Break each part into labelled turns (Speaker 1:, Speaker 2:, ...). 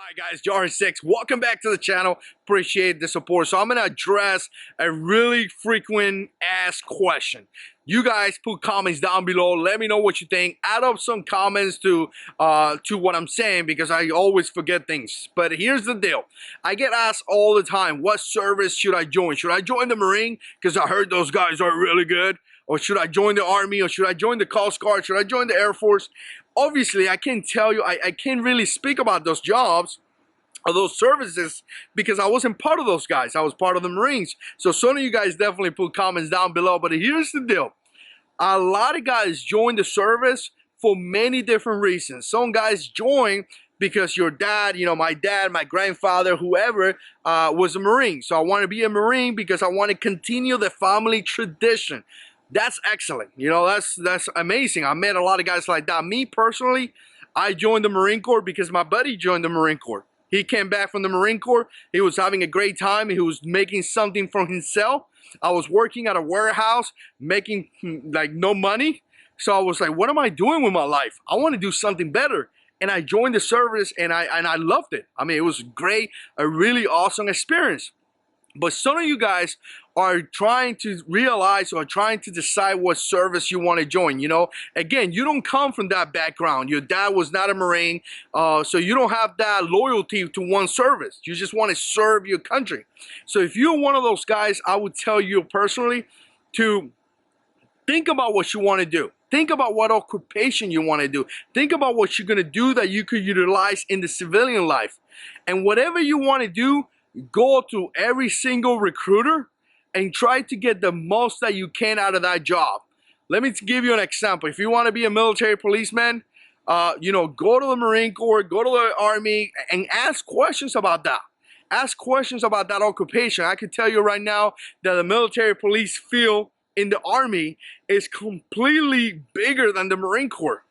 Speaker 1: Alright guys, JH6, welcome back to the channel. Appreciate the support. So I'm going to address a really frequent asked question. You guys put comments down below. Let me know what you think. Add up some comments to what I'm saying because I always forget things. But here's the deal. I get asked all the time, what service should I join? Should I join the Marine? Because I heard those guys are really good. Or should I join the Army? Or should I join the Coast Guard? Should I join the Air Force? Obviously, I can't tell you, I can't really speak about those jobs or those services because I wasn't part of those guys. I was part of the Marines. So some of you guys definitely put comments down below. But here's the deal. A lot of guys join the service for many different reasons. Some guys join because your dad, my dad, my grandfather, whoever was a Marine. So I want to be a Marine because I want to continue the family tradition. That's excellent. That's amazing. I met a lot of guys like that. Me personally, I joined the Marine Corps because my buddy joined the Marine Corps. He came back from the Marine Corps. He was having a great time. He was making something for himself. I was working at a warehouse, making like no money. So I was like, what am I doing with my life? I want to do something better. And I joined the service and I loved it. I mean, it was great, a really awesome experience. But some of you guys are trying to realize or trying to decide what service you want to join. Again, you don't come from that background. Your dad was not a Marine, so you don't have that loyalty to one service. You just want to serve your country. So if you're one of those guys, I would tell you personally to think about what you want to do. Think about what occupation you want to do. Think about what you're going to do that you could utilize in the civilian life. And whatever you want to do, go to every single recruiter and try to get the most that you can out of that job. Let me give you an example. If you want to be a military policeman, go to the Marine Corps, go to the Army, and ask questions about that. Ask questions about that occupation. I can tell you right now that the military police field in the Army is completely bigger than the Marine Corps.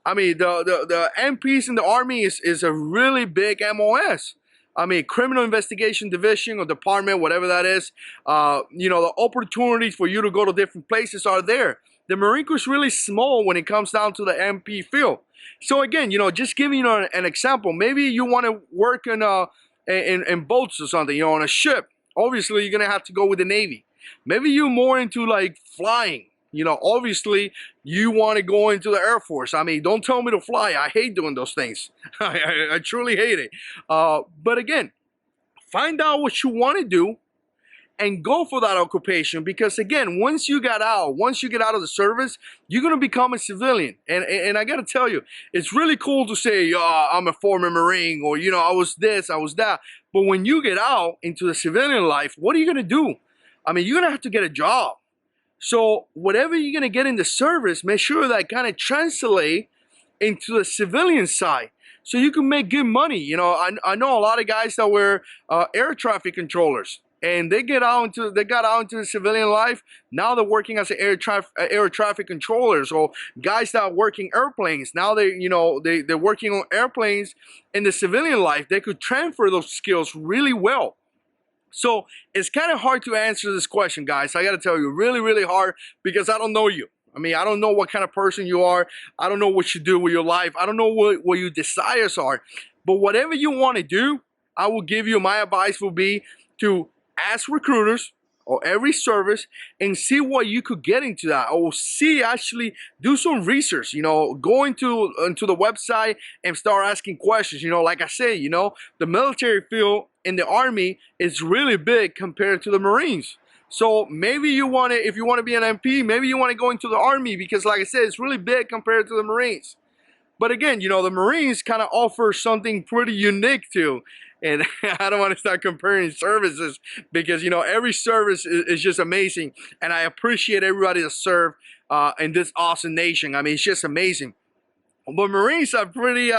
Speaker 1: I mean, the MPs in the Army is a really big MOS. I mean, criminal investigation division or department, whatever that is, the opportunities for you to go to different places are there. The Marine Corps is really small when it comes down to the MP field. So again, just giving you an example, maybe you want to work in boats or something, on a ship. Obviously, you're going to have to go with the Navy. Maybe you're more into like flying. Obviously, you want to go into the Air Force. I mean, don't tell me to fly. I hate doing those things. I truly hate it. But again, find out what you want to do and go for that occupation. Because again, once you get out of the service, you're going to become a civilian. And I got to tell you, it's really cool to say, I'm a former Marine, or, I was this, I was that. But when you get out into the civilian life, what are you going to do? I mean, you're going to have to get a job. So whatever you're going to get in the service, make sure that kind of translate into the civilian side so you can make good money. I know a lot of guys that were air traffic controllers, and they got out into the civilian life. Now they're working as air traffic controllers, or guys that are working airplanes. Now they're working on airplanes in the civilian life. They could transfer those skills really well. So it's kind of hard to answer this question, guys. I got to tell you, really, really hard, because I don't know you. I mean, I don't know what kind of person you are. I don't know what you do with your life. I don't know what your desires are. But whatever you want to do, I will give you, my advice will be to ask recruiters or every service and see what you could get into that, or actually do some research, go into the website and start asking questions. Like I say, the military field in the Army is really big compared to the Marines. So maybe if you want to be an MP, maybe you want to go into the Army, because like I said, it's really big compared to the Marines. But again, the Marines kind of offer something pretty unique too. And I don't want to start comparing services, because, every service is just amazing. And I appreciate everybody that serve in this awesome nation. I mean, it's just amazing. But Marines are pretty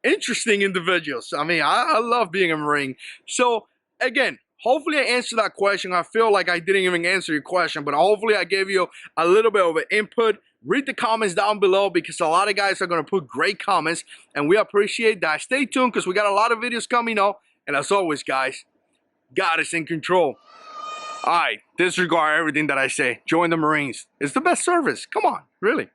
Speaker 1: interesting individuals. I mean, I love being a Marine. So again, hopefully I answered that question. I feel like I didn't even answer your question, but hopefully I gave you a little bit of an input. Read the comments down below, because a lot of guys are going to put great comments, and we appreciate that. Stay tuned, because we got a lot of videos coming up. And as always, guys, God is in control. All right, disregard everything that I say. Join the Marines. It's the best service. Come on, really.